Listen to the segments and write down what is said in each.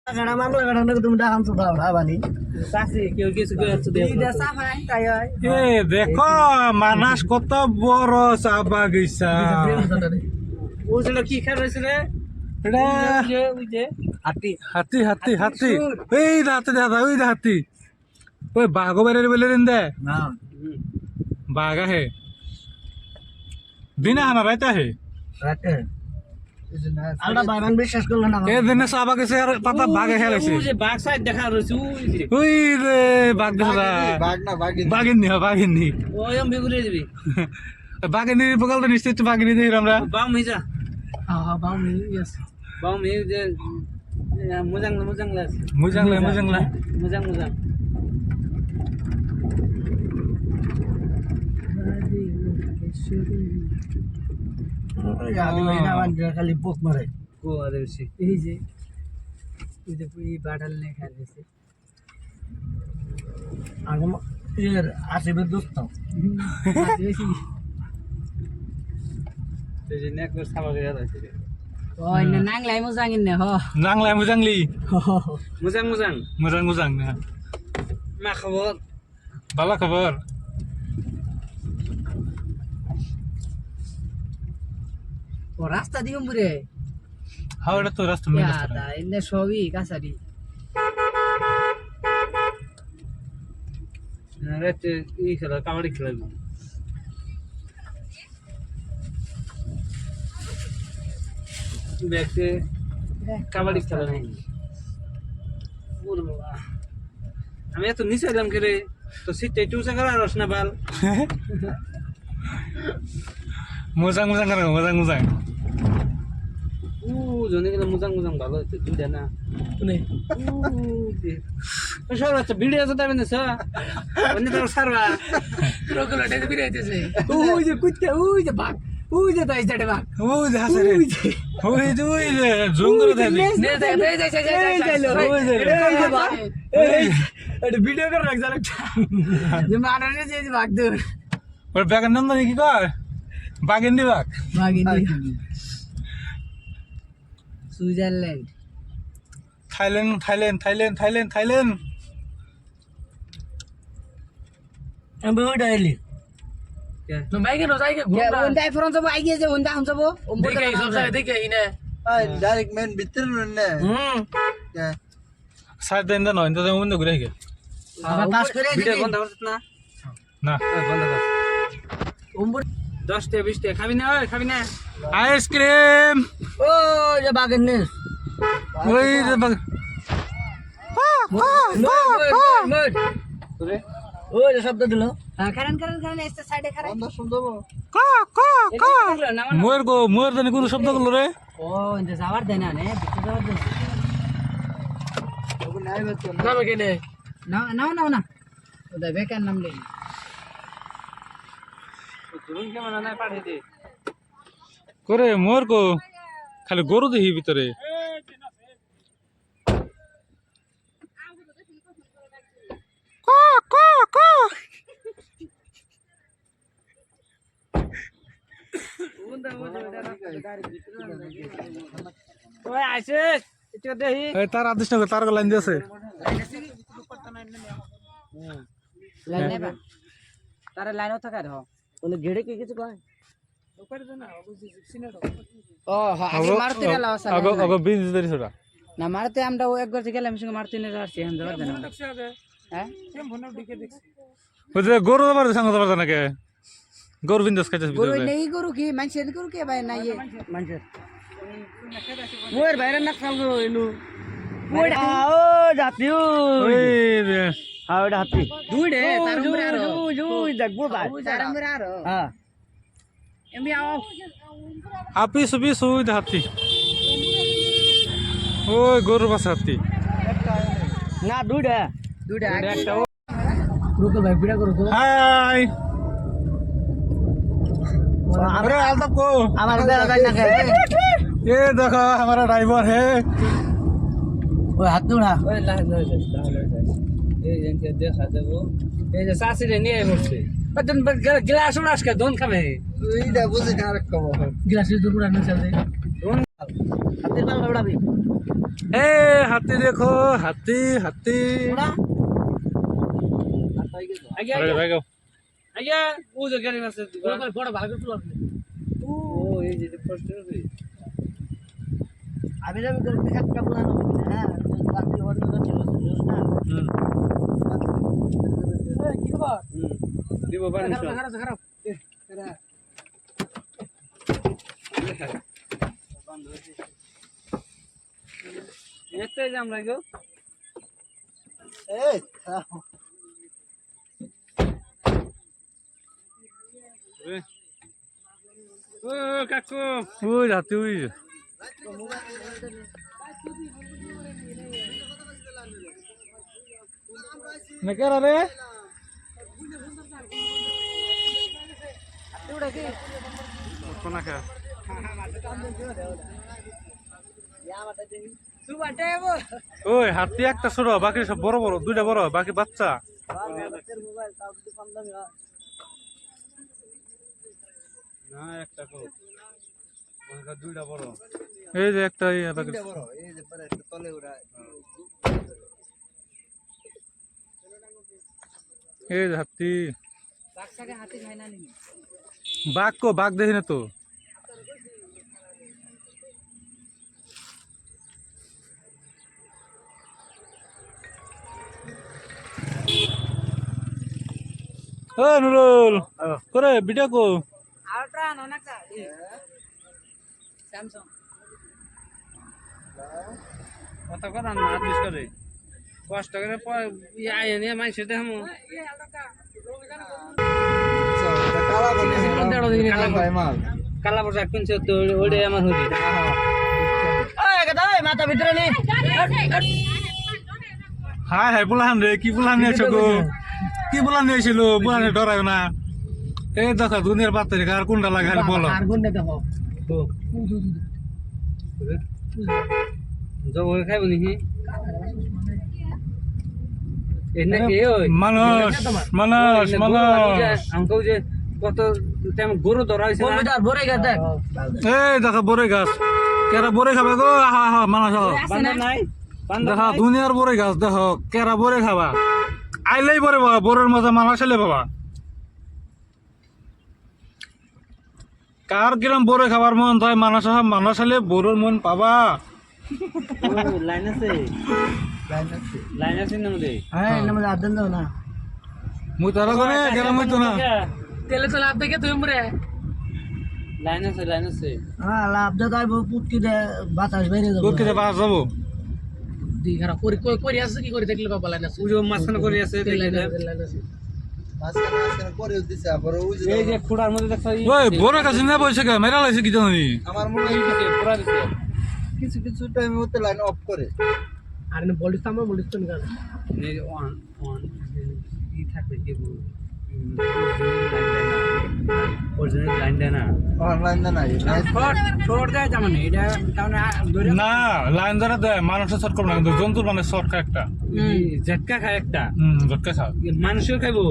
মামলা কাটানো তুমি ডাকান তো দাও ভাবানি দেখো মানাস কত বড় চা বাগিচা কি খার হয়েছে রে হাতি হাতি হাতি হাতি এই হাতি দাদা ওই হাতি ওই বাঘ বেড়ে বেলে দে না বাঘ আহে দিনে আনা রাইতে আহে রাতে আলটা বাগান বিশ্বাস করলো না এ দিনে চা বাগিচা আর পাতা বাঘে হেলাইছে বাঘ সাইড দেখা রয়েছে ওই রে বাঘ দেখা বাঘ না বাঘিনী বাঘিনী ওই আমি ঘুরে যাবি বাঘিনীর বকাল তো নিশ্চয় বাঘিনী দেখি আমরা বাম মিজা বাম ইয়েস বাম মি যে মোজাং মোজাং লাস মুজাংলা মুজাংলা মোজাং মোজাং খালি পোক মারে ও আরে এই যে এই বাটাল নে খাই দিছে আগম এর আসবে দোস্ত এই যে নেক সাবা গয়া আছে ওই না নাংলাই মোজাংিন নে হ নাংলাই মুজাংলি মোজাং মোজাং মোজাং মোজাং না মা খবর ভালো খবর ও রাস্তা দিও মুরে হাওড়া তো রাস্তা মেন রাস্তা দা ইন্নে সবই কাছারি রাতে ই খেলা কাবাডি খেলাবি দেখতে কাবাডি খেলা নেই আমি এত নিচে এলাম কে রে তো সিটে টু জায়গা রসনা বাল মোজাং মোজাং করে মোজাং মোজাং জনে গেলে মোজাং মোজাং ভালো হচ্ছে দুইটা না সব আচ্ছা ভিডিও আছে তবে না স্যার অন্য তো সারবা রোগলাটে ভিডিও আছে ওই যে কুত্তা ওই যে বাঘ ওই যে তাই যাবে বাঘ ওই যে হাসে রে ওই যে জুম করে দেবি নে যাই যাইলো ওই যে বাঘ এই এটা ভিডিও করে রাখ জানো যে মারানে যে বাঘ দে ওর ব্যাগের নাম জানি কি কর বাগিনী বাঘ Switzerland Thailand Thailand Thailand Thailand Thailand আমি ওইটা এলি তো বাইকে নো যাইকে ঘুরনা ওন্ডা ফরন যাব আইগে যে ওন্ডা হম যাব দেখে সব সাথে দেখে ইনে ডাইরেক্ট মেন ভিতর না সাইড দেন না ইন্দা দেন উন্দ ঘুরে গে আবার পাস করে ভিডিও বন্ধ করছ না না বন্ধ কর ওম্বর 10 টা 20 টা খাবি না ওই খাবি না আইসক্রিম ও যে বাগের নে ওই যে বাঘ ও যে শব্দ দিল কারণ এসে সাইডে খারাপ বন্ধ শুনবো কা কা কা মোর জানি কোন শব্দ করলো রে ও ইন্দা যাওয়ার দেয় না নে ভিতরে যাওয়ার দেয় ওগো নাই বেতো না কেনে না ওদা বেকার নাম লে তুরুন কে মানা নাই পাঠিয়ে দে করে মোর কো খালি গরু দেখি ভিতরে কা কা কা ওই আইছে এটা দেহি এই তার আদেশ না তার লাইন দিয়েছে লাইন নেবা তার লাইনও থাকা হ ওনে গেড়ে কি কিছু কয় উপরে দে না বুঝি সিনে ও আগে মারতে গেল আগো আগো বিন ধরে ছড়া না মারতে আমরা ও একবার গেলাম সঙ্গে মারতে নে যাচ্ছি हम জবাব দেনা হ্যাঁ সেম ফোনে ঢুকে দেখছি ওই যে গরু আবার সঙ্গ যাবার নাকি গরু বিন্দাস খাইছে গরু ভিতরে নেই গরু কি মানুষের গরু কে ভাই না ইয়ে মানুষের মোর বাইরে না খাল গো এনু ওইডা ও জাতি ওই রে হ্যাঁ ওইডা হাতি দুইডে তার উপরে আর জুই দেখবো ভাই তার উপরে আর হ্যাঁ এমবি আও আপি সুবি সুই হাতি ওই গরু বাস হাতি না দুইডা একটা রুকো ভাই বিড়া করো হাই अरे हाल तक को আমার বেলা যায় না ये देखो हमारा ड्राइवर है ওই হাত দুড়া ওই লাগ এই যে দেখা দেবো এই যে সাসিরে নিয়ে বসছে বদন গ্লাস উড়াস কে দোন খাবে এইটা বুঝি না আর কম গ্লাসে দুড়া না চলে হাতির পাল্লা উড়াবি এ হাতি দেখো হাতি হাতি উড়া আরে ভাই গো আইয়া ও যে গাড়ি আছে বড় ভালো করে তুলো ও এই যে ফার্স্ট রে আমি যাবি করে একটা বুলানো হ্যাঁ বাকি অন্য তো ছিল না এই কি খবর দিব পারমিশন খারাপ এতে জাম লাগো এই ও কাকু ওই হাতি ওই নেকারা রে কোনা খা ওই হাতি একটা ছোট বাকি সব বড় বড় দুইটা বড় বাকি বাচ্চা না একটা কো ওটা দুইটা বড় এই যে একটা বাকি বড় এই যে পরে একটা তলে উড়া এই যে হাতি বাক্সাকে হাতি খায় না নি বাঘ কো বাঘ দেখি না তো ও নুরুল করে ভিডিও কো আল্ট্রা ননাকা স্যামসাং কত করে না আদেশ করে কষ্ট করে আয় নিয়ে মাই সেটা হামু কালা বসা কিনছে তো ওড়ে আমার হরি এই কথা এই মাথা ভিতরে নি হাই হাই বুলান রে কি বুলান নিয়েছো গো কি বুলান নিয়েছিল বুলানে ডরায় না এই দেখো দুনিয়ার বাচ্চা আর কোনটা লাগে আর বলো আর গুন্ডে দেখো জব খাইব নাকি এনে কে ওই মানুষ মানুষ মানুষ আমকো যে কত টাইম গরু ধরা হইছে না কম্পিউটার ভরে গেছে এই দেখো বরে গাছ কেরা বরে খাবে গো আহা আহা মানুষ বান্দা নাই বান্দা দেখো দুনিয়ার বরে গাছ দেখো কেরা বরে খাবা আইলেই বরে বাবা বরের মজা মানুষ আইলে বাবা কার কিরম বরে খাবার মন তাই মানুষ আইলে বরের মন পাবা লাইন আছে লাইন আছে না মধ্যে হ্যাঁ নাম আদন দাও না মুই তারা করে গেলাম হইতো না তেলে তো লাভ দেখে তুই মরে লাইন আছে হ্যাঁ লাভ দে তাই পুটকি দে বাতাস বাইরে যাবে তোর কে বাস যাবো দি খারাপ করি আছে কি করে দেখলে বাবা লাইন আছে ওই যে মাছখানা করে আছে দেখলে এই যে খুড়ার মধ্যে দেখছ ওই বড় কাছে না বসে কে মেরা লাইছে কি জানি আমার মনে হয় পুরা দিছে কিছু কিছু টাইম হতে লাইন অফ করে আর না বলিস তো আমরা বলিস তো নিকাল এই অন কি থাকবে কি বল অরিজিনাল লাইন দেনা অনলাইন না নাই শর্ট দেয় যেমন এটা তাহলে ধরে না লাইন ধরে দেয় মানুষের শর্ট করবে না কিন্তু জন্তুর মানে শর্ট খায় একটা ঝটকা খায় একটা ঝটকা খাও মানুষের খাইবো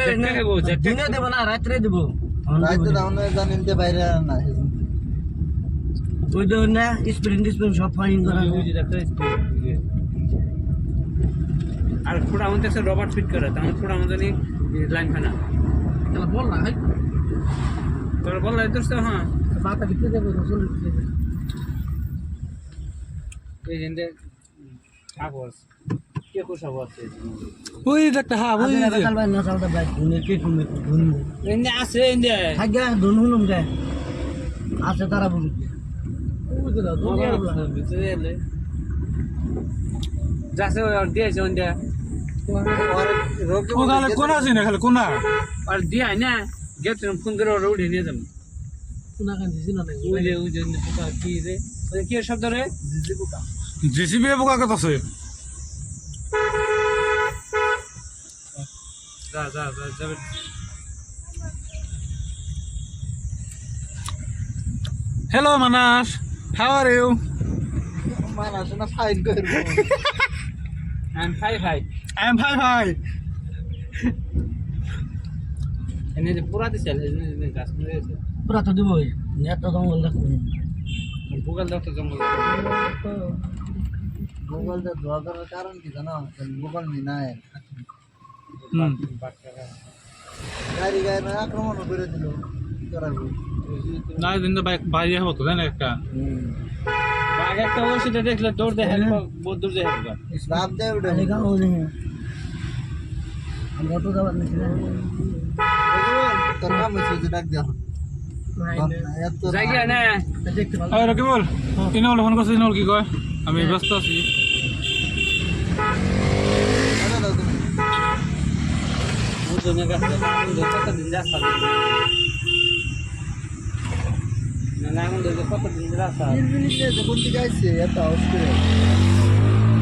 ঝটকা খাইবো ঝটকা দিনে দেব না রাত্রে দেব রাইতে দাউন জানেন যে বাইরে না ওই ধর না স্প্রিন্ট সব ফাইন করা ওই যে দেখো আর খুড়া আমাদের কাছে রবার্ট ফিট করে তাহলে খুড়া আমাদের লাইন খানা তাহলে বল না ভাই তোর বল না দোস্ত হ্যাঁ বাতা দিতে দেব রসুন এই যে আবস কে কোসা আছে ওই দেখতে হ্যাঁ ওই আগে কাল ভাই না চালটা ভাই ধুনে কে তুমি ধুন এনে আছে এনে থাকা ধুন হুলুম যায় আছে তারা বুঝি বুঝলা দুনিয়া ভিতরে এলে যাচ্ছে আর দিয়েছে ওন্ডা ও গালে কোন আছে না খালি কোনা আর দিয়া না গেট ফোন করে ওরা উঠে নিয়ে যাবেন কোনা কান দিছি না ওই যে পোকা কি রে ওই কি শব্দ রে জিসিবি বোকা কত আছে যা যাবে Hello Manas, how are you? Manas না ফাইন করব I'm fine. I'm fine. এনে যে পুরা দিছে এনে গাছ করে আছে পুরা তো দিব নেট তো দম লাগবে ভূগোল দাও তো জঙ্গল মোবাইলটা ধোয়া করার কারণ কি জানো মোবাইল নিয়ে নাই হুম গাড়ি গায়ে না আক্রমণ করে দিল কি করাবো না দিন তো বাইরে হতো তাই না একটা বাঘ একটা ওষুধে দেখলে দৌড় দেয় বহুত দূর যায় লাভ দেয় ওটা মোটর যাবার নাকি না তোর কাম হয়েছে যে ডাক দেওয়া এত জায়গা না দেখতে ভালো আর কি বল ইনল ফোন করছিস ইনল কি কয় আমি ব্যস্ত আছি দাও তুমি বুঝনে কাছে কত দিন রাস্তা না এখন দেখো কত দিন রাস্তা কোন দিকে আইছে এত হাউস করে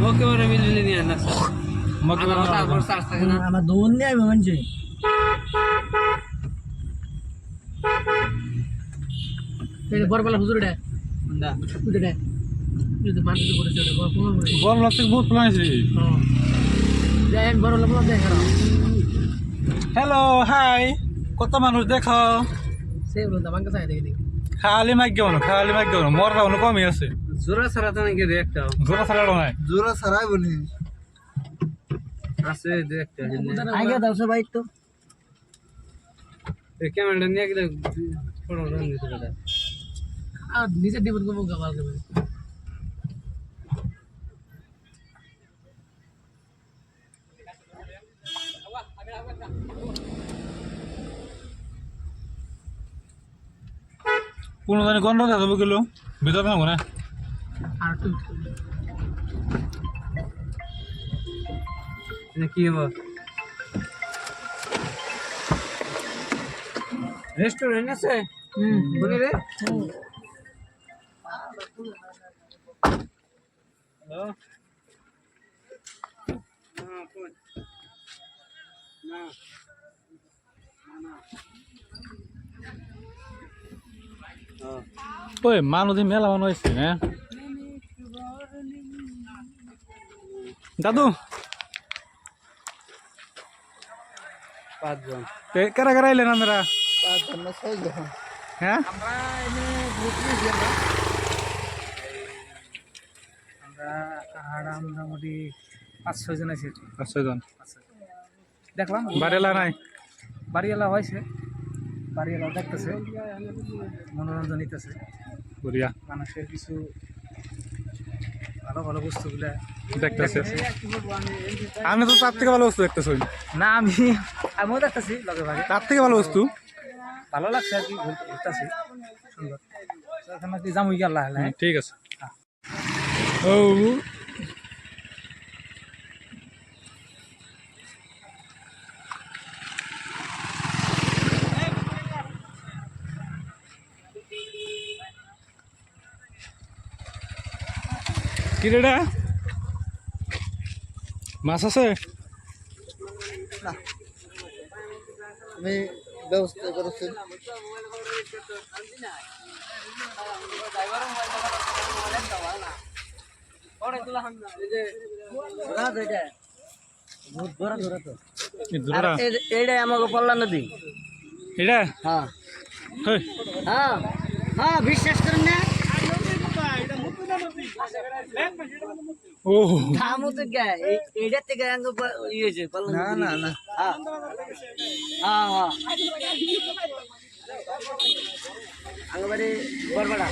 ওকে ওরে মিললি নিয়ে না মকে তারপর চার্জ থাকে না আমার দৌড় নিয়ে আমি মানছি এই বড়বেলা হুজুর এটা না এটা যদি মানুষ করেছে এটা বড় প্রমাণ করে বল লাগতে বহুত প্ল্যান আছে যাই আমি বড়বেলা বলা দেখ হ্যালো হাই কত মানুষ দেখো সেই বলতে আমার কাছে দেখে দেখি খালি মাইক গেল খালি মাইক গেল মরটা অনেক কমই আছে জোড়া ছাড়া তো নাকি একটা জোড়া ছাড়াও নাই জোরা ছাড়াই বনি আছে একটা আগে দাও সব ভাই তো এই ক্যামেরাটা নিয়ে গেলে ফটো রান দিতে পারে আর নিচে ডিপোট করবো গাবাল দেবে কোনো জানি গন্ধ দেখাবো গেল ভিতরে না মনে আর একটু কি হবো রেস্টুরেন্ট আছে বলি রে হ্যালো না ওই মানুষ মেলা মানুষ আসছে হ্যাঁ দাদু পাঁচজন কারা কারা এলেন আমরা হ্যাঁ আমরা এনে গ্রুপ নিয়েছিলাম আমরা কাহাড়া মোটামুটি 5-6 জন আছে 5-6 জন দেখলাম বাড়িলা নাই বাড়িওয়ালা হয়েছে বাড়িওয়ালা দেখতেছে মনোরঞ্জন নিতেছে বড়িয়া মানুষের কিছু ভালো ভালো বস্তুগুলা দেখতেছে আমি তো তার থেকে ভালো বস্তু দেখতেছি না আমিও দেখতেছি লগে ভাগে তার থেকে ভালো বস্তু ভালো লাগছে আর কি ঘুরতেছি সুন্দর এখানে কি জামুই গেল হ্যাঁ ঠিক আছে ও কি রেডা মাছ আছে আমি ব্যবস্থা করেছি এইটাই আমাকে পল্লা নদী এটা হ্যাঁ হেই হ্যাঁ হ্যাঁ বিশ্বাস করেন না ও দামও তো গায়ে এইটার থেকে ইয়ে হয়েছে পল্লা না না না হ্যাঁ হ্যাঁ হ্যাঁ আঙ্গবাড়ি বরবাড়া